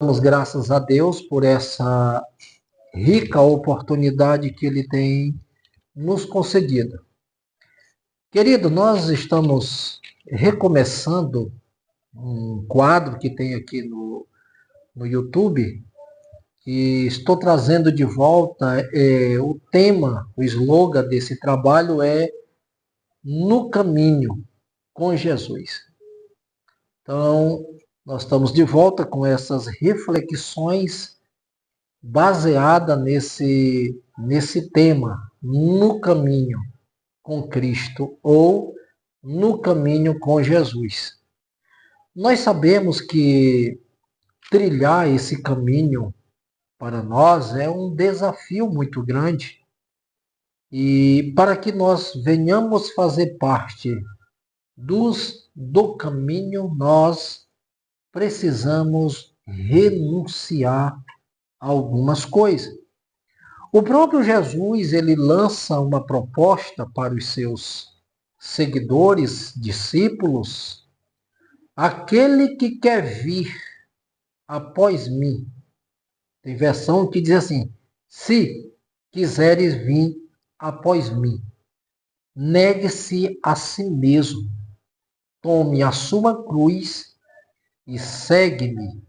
Damos graças a Deus por essa rica oportunidade que Ele tem nos concedido. Querido, nós estamos recomeçando um quadro que tem aqui no YouTube e estou trazendo de volta o tema, o slogan desse trabalho é No Caminho com Jesus. Então, nós estamos de volta com essas reflexões baseadas nesse tema, no caminho com Cristo ou no caminho com Jesus. Nós sabemos que trilhar esse caminho para nós é um desafio muito grande e para que nós venhamos fazer parte do caminho, nós precisamos renunciar a algumas coisas. O próprio Jesus, ele lança uma proposta para os seus seguidores, discípulos: aquele que quer vir após mim. Tem versão que diz assim: se quiseres vir após mim, negue-se a si mesmo, tome a sua cruz e segue-me.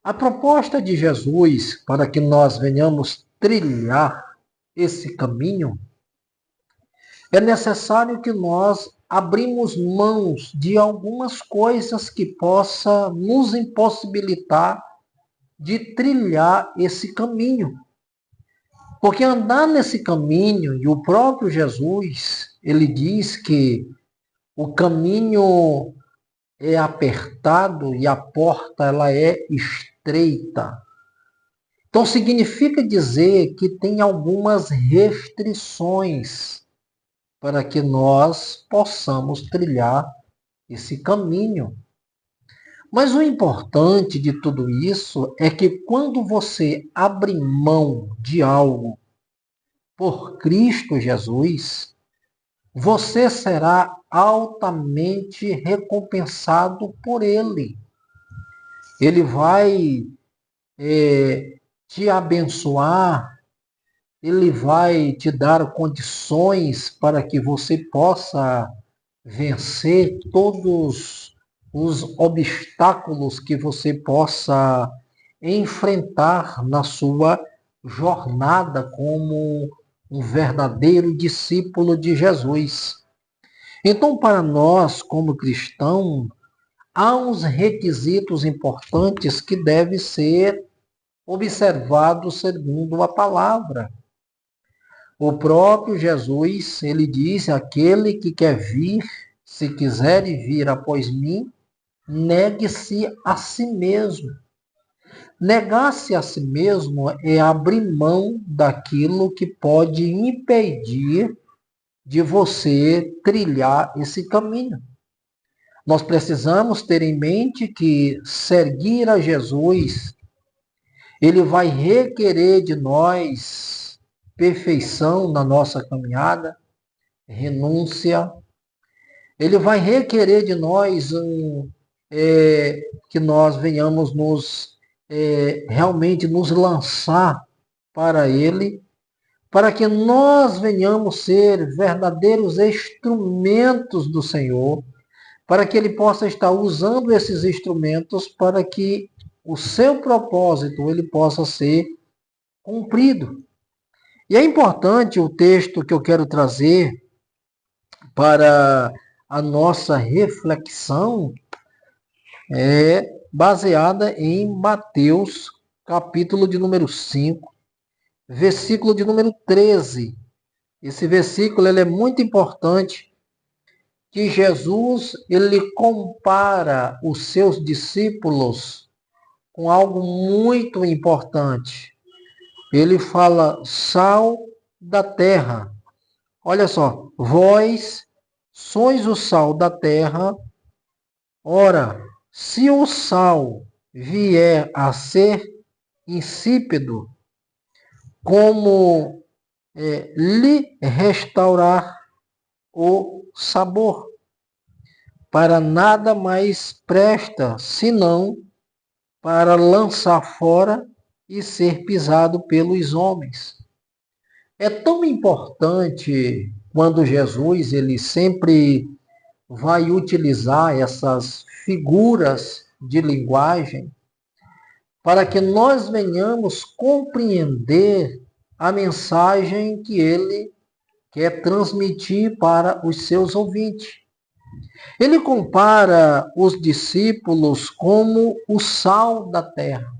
A proposta de Jesus para que nós venhamos trilhar esse caminho, é necessário que nós abrimos mãos de algumas coisas que possa nos impossibilitar de trilhar esse caminho. Porque andar nesse caminho, e o próprio Jesus, ele diz que o caminho é apertado e a porta ela é estreita. Então significa dizer que tem algumas restrições para que nós possamos trilhar esse caminho. Mas o importante de tudo isso é que quando você abre mão de algo por Cristo Jesus, você será altamente recompensado por Ele. Ele vai te abençoar, Ele vai te dar condições para que você possa vencer todos os obstáculos que você possa enfrentar na sua jornada como um verdadeiro discípulo de Jesus. Então, para nós, como cristãos, há uns requisitos importantes que devem ser observados segundo a palavra. O próprio Jesus, ele disse: aquele que quer vir, se quiser vir após mim, negue-se a si mesmo. Negar-se a si mesmo é abrir mão daquilo que pode impedir de você trilhar esse caminho. Nós precisamos ter em mente que seguir a Jesus, ele vai requerer de nós perfeição na nossa caminhada, renúncia. Ele vai requerer de nós que nós venhamos realmente nos lançar para ele, para que nós venhamos ser verdadeiros instrumentos do Senhor, para que ele possa estar usando esses instrumentos para que o seu propósito ele possa ser cumprido. E é importante o texto que eu quero trazer para a nossa reflexão é baseada em Mateus, capítulo de número 5, versículo de número 13. Esse versículo ele é muito importante, que Jesus ele compara os seus discípulos com algo muito importante. Ele fala: sal da terra. Olha só, vós sois o sal da terra. Ora, se o sal vier a ser insípido, como lhe restaurar o sabor? Para nada mais presta, senão para lançar fora e ser pisado pelos homens. É tão importante quando Jesus ele sempre vai utilizar essas figuras de linguagem para que nós venhamos compreender a mensagem que ele quer transmitir para os seus ouvintes. Ele compara os discípulos como o sal da terra.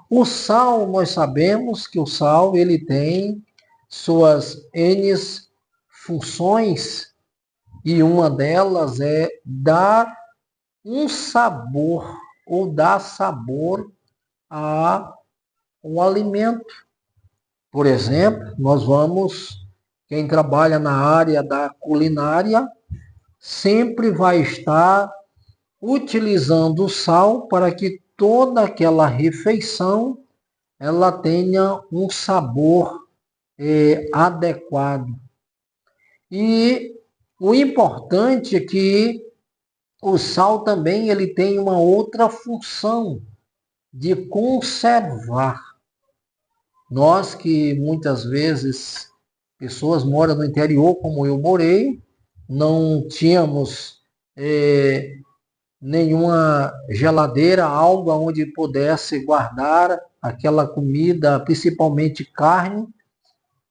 O sal, nós sabemos que o sal ele tem suas N funções e uma delas é dar um sabor ou dar sabor a um alimento. Por exemplo, quem trabalha na área da culinária, sempre vai estar utilizando o sal para que toda aquela refeição ela tenha um sabor adequado. E o importante é que o sal também ele tem uma outra função de conservar. Nós que muitas vezes, pessoas moram no interior, como eu morei, não tínhamos nenhuma geladeira, algo onde pudesse guardar aquela comida, principalmente carne.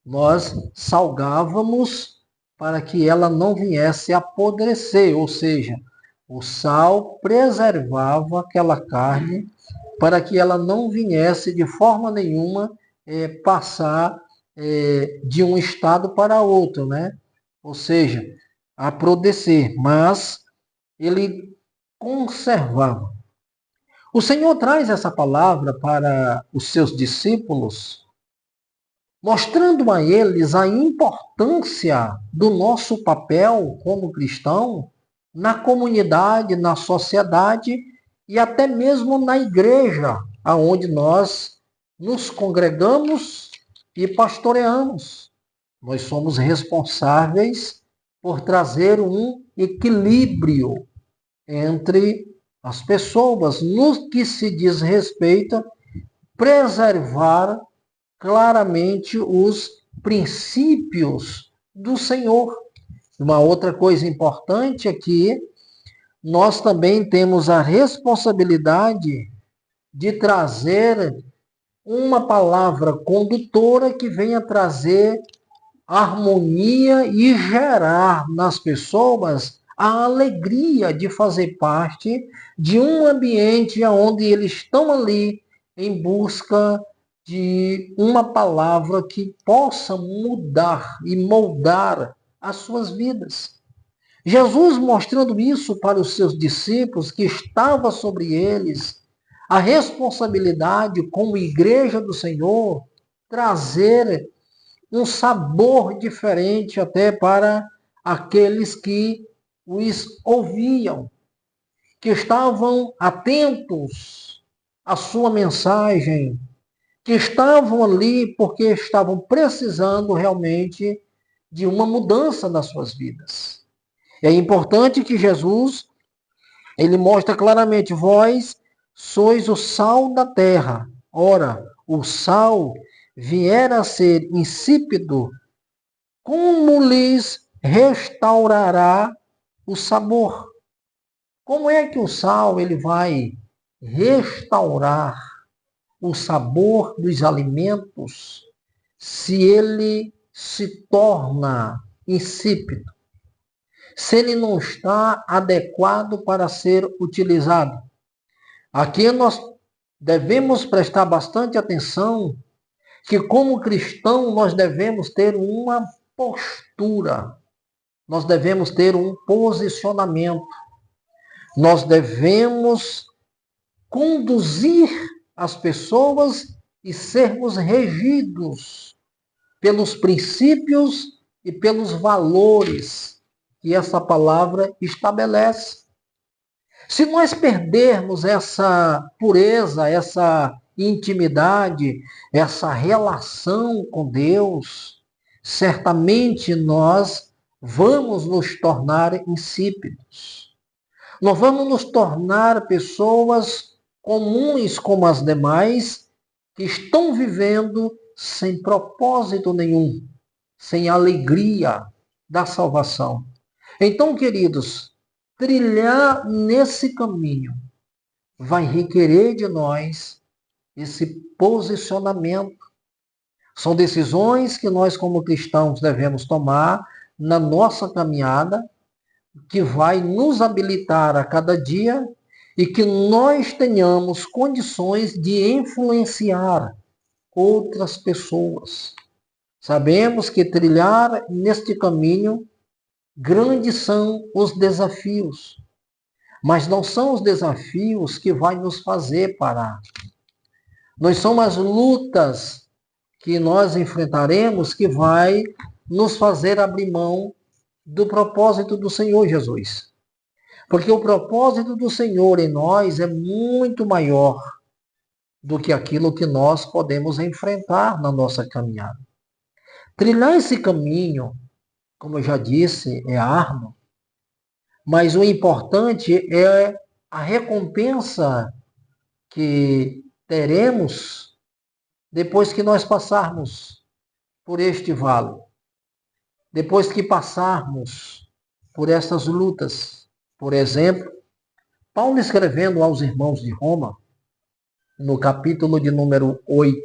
Nós salgávamos para que ela não viesse a apodrecer, ou seja, o sal preservava aquela carne para que ela não viesse de forma nenhuma passar de um estado para outro, né? Ou seja, apodrecer, mas ele conservava. O Senhor traz essa palavra para os seus discípulos, mostrando a eles a importância do nosso papel como cristão na comunidade, na sociedade e até mesmo na igreja, aonde nós nos congregamos e pastoreamos. Nós somos responsáveis por trazer um equilíbrio entre as pessoas no que se diz respeito a preservar claramente os princípios do Senhor. Uma outra coisa importante é que nós também temos a responsabilidade de trazer uma palavra condutora que venha trazer harmonia e gerar nas pessoas a alegria de fazer parte de um ambiente onde eles estão ali em busca de uma palavra que possa mudar e moldar as suas vidas. Jesus mostrando isso para os seus discípulos, que estava sobre eles a responsabilidade como igreja do Senhor, trazer um sabor diferente até para aqueles que os ouviam, que estavam atentos à sua mensagem, que estavam ali porque estavam precisando realmente de uma mudança nas suas vidas. É importante que Jesus, ele mostra claramente, vós sois o sal da terra. Ora, o sal vier a ser insípido, como lhes restaurará o sabor? Como é que o sal ele vai restaurar o sabor dos alimentos se ele se torna insípido? Se ele não está adequado para ser utilizado? Aqui nós devemos prestar bastante atenção que como cristão nós devemos ter uma postura, nós devemos ter um posicionamento, nós devemos conduzir as pessoas e sermos regidos pelos princípios e pelos valores que essa palavra estabelece. Se nós perdermos essa pureza, essa intimidade, essa relação com Deus, certamente nós vamos nos tornar insípidos. Nós vamos nos tornar pessoas comuns como as demais, que estão vivendo sem propósito nenhum, sem alegria da salvação. Então, queridos, trilhar nesse caminho vai requerer de nós esse posicionamento. São decisões que nós, como cristãos, devemos tomar na nossa caminhada, que vai nos habilitar a cada dia e que nós tenhamos condições de influenciar outras pessoas. Sabemos que trilhar neste caminho, grandes são os desafios, mas não são os desafios que vai nos fazer parar. Não são as lutas que nós enfrentaremos que vai nos fazer abrir mão do propósito do Senhor Jesus. Porque o propósito do Senhor em nós é muito maior do que aquilo que nós podemos enfrentar na nossa caminhada. Trilhar esse caminho, como eu já disse, é árduo, mas o importante é a recompensa que teremos depois que nós passarmos por este vale. Depois que passarmos por essas lutas. Por exemplo, Paulo escrevendo aos irmãos de Roma, no capítulo de número 8,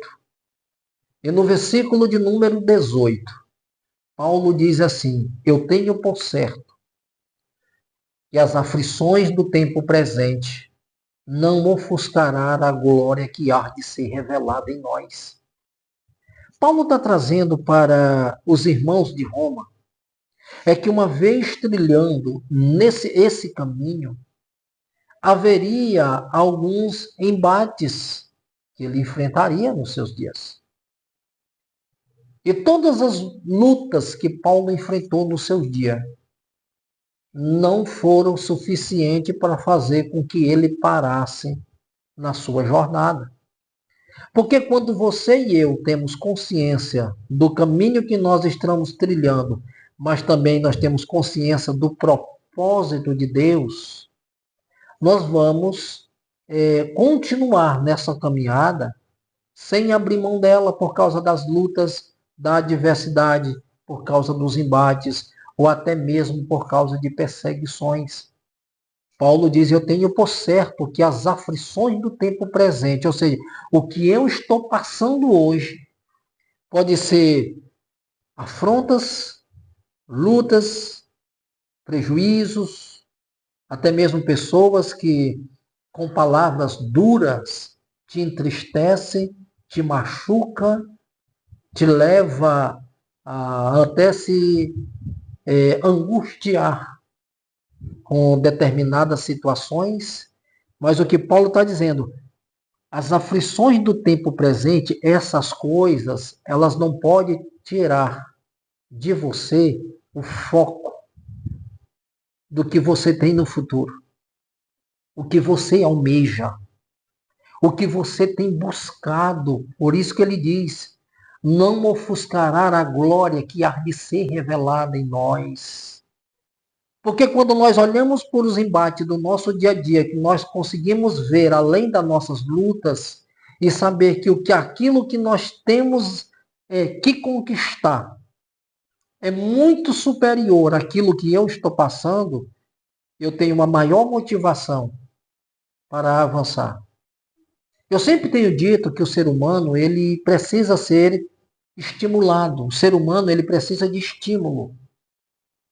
e no versículo de número 18, Paulo diz assim: eu tenho por certo que as aflições do tempo presente não ofuscará a glória que há de ser revelada em nós. Paulo está trazendo para os irmãos de Roma é que uma vez trilhando esse caminho, haveria alguns embates que ele enfrentaria nos seus dias. E todas as lutas que Paulo enfrentou no seu dia não foram suficientes para fazer com que ele parasse na sua jornada. Porque quando você e eu temos consciência do caminho que nós estamos trilhando, mas também nós temos consciência do propósito de Deus, nós vamos continuar nessa caminhada sem abrir mão dela por causa das lutas, da adversidade, por causa dos embates, ou até mesmo por causa de perseguições. Paulo diz: eu tenho por certo que as aflições do tempo presente, ou seja, o que eu estou passando hoje, pode ser afrontas, lutas, prejuízos, até mesmo pessoas que com palavras duras te entristecem, te machuca, te leva a até se angustiar com determinadas situações. Mas o que Paulo está dizendo, as aflições do tempo presente, essas coisas, elas não podem tirar de você o foco do que você tem no futuro, o que você almeja, o que você tem buscado. Por isso que ele diz: não ofuscará a glória que há de ser revelada em nós. Porque quando nós olhamos por os embates do nosso dia a dia, que nós conseguimos ver além das nossas lutas e saber que aquilo que nós temos que conquistar é muito superior àquilo que eu estou passando, eu tenho uma maior motivação para avançar. Eu sempre tenho dito que o ser humano, ele precisa ser estimulado. O ser humano, ele precisa de estímulo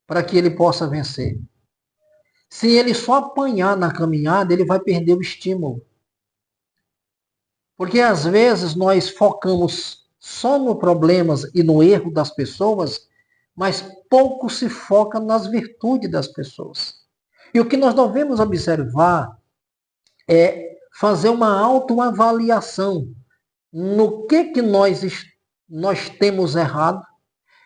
para que ele possa vencer. Se ele só apanhar na caminhada, ele vai perder o estímulo. Porque às vezes nós focamos só no problemas e no erro das pessoas, mas pouco se foca nas virtudes das pessoas. E o que nós devemos observar é fazer uma autoavaliação no que nós temos errado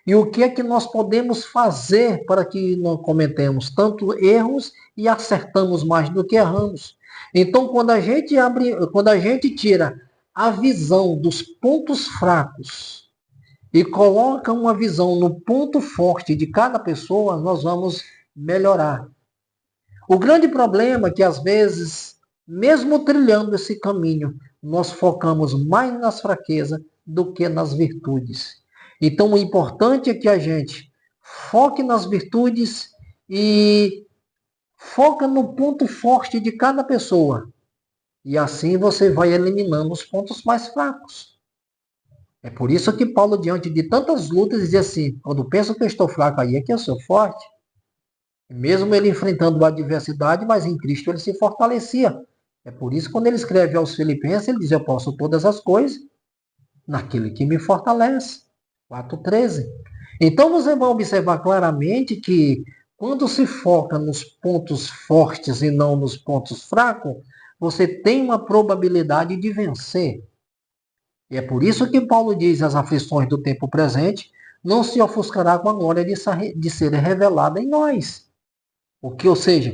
e o que é que nós podemos fazer para que não cometemos tanto erros e acertamos mais do que erramos. Então, quando a gente tira a visão dos pontos fracos e coloca uma visão no ponto forte de cada pessoa, nós vamos melhorar. O grande problema é que às vezes mesmo trilhando esse caminho, nós focamos mais nas fraquezas do que nas virtudes. Então, o importante é que a gente foque nas virtudes e foca no ponto forte de cada pessoa. E assim você vai eliminando os pontos mais fracos. É por isso que Paulo, diante de tantas lutas, dizia assim: quando penso que eu estou fraco, aí é que eu sou forte. Mesmo ele enfrentando a adversidade, mas em Cristo ele se fortalecia. É por isso que quando ele escreve aos Filipenses, ele diz: eu posso todas as coisas naquele que me fortalece. 4,13. Então você vai observar claramente que quando se foca nos pontos fortes e não nos pontos fracos, você tem uma probabilidade de vencer. E é por isso que Paulo diz: as aflições do tempo presente não se ofuscará com a glória de ser revelada em nós. Ou seja,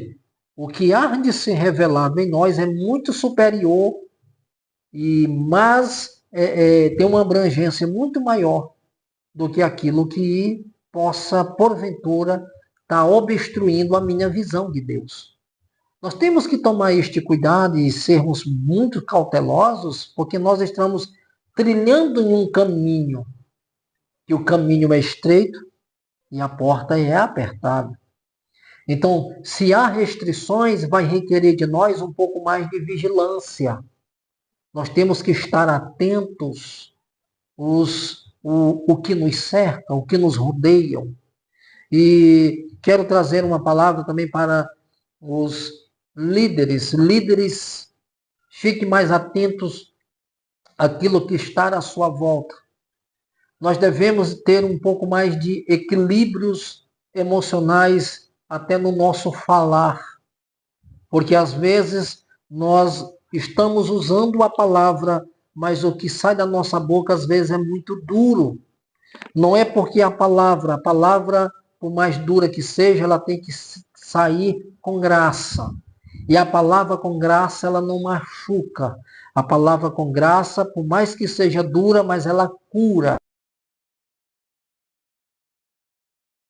o que há de ser revelado em nós é muito superior mas tem uma abrangência muito maior do que aquilo que possa, porventura, estar obstruindo a minha visão de Deus. Nós temos que tomar este cuidado e sermos muito cautelosos, porque nós estamos trilhando em um caminho, que o caminho é estreito e a porta é apertada. Então, se há restrições, vai requerer de nós um pouco mais de vigilância. Nós temos que estar atentos o que nos cerca, o que nos rodeia. E quero trazer uma palavra também para os líderes. Líderes, fiquem mais atentos àquilo que está à sua volta. Nós devemos ter um pouco mais de equilíbrios emocionais até no nosso falar. Porque às vezes nós estamos usando a palavra, mas o que sai da nossa boca às vezes é muito duro. Não é porque a palavra, por mais dura que seja, ela tem que sair com graça. E a palavra com graça, ela não machuca. A palavra com graça, por mais que seja dura, mas ela cura.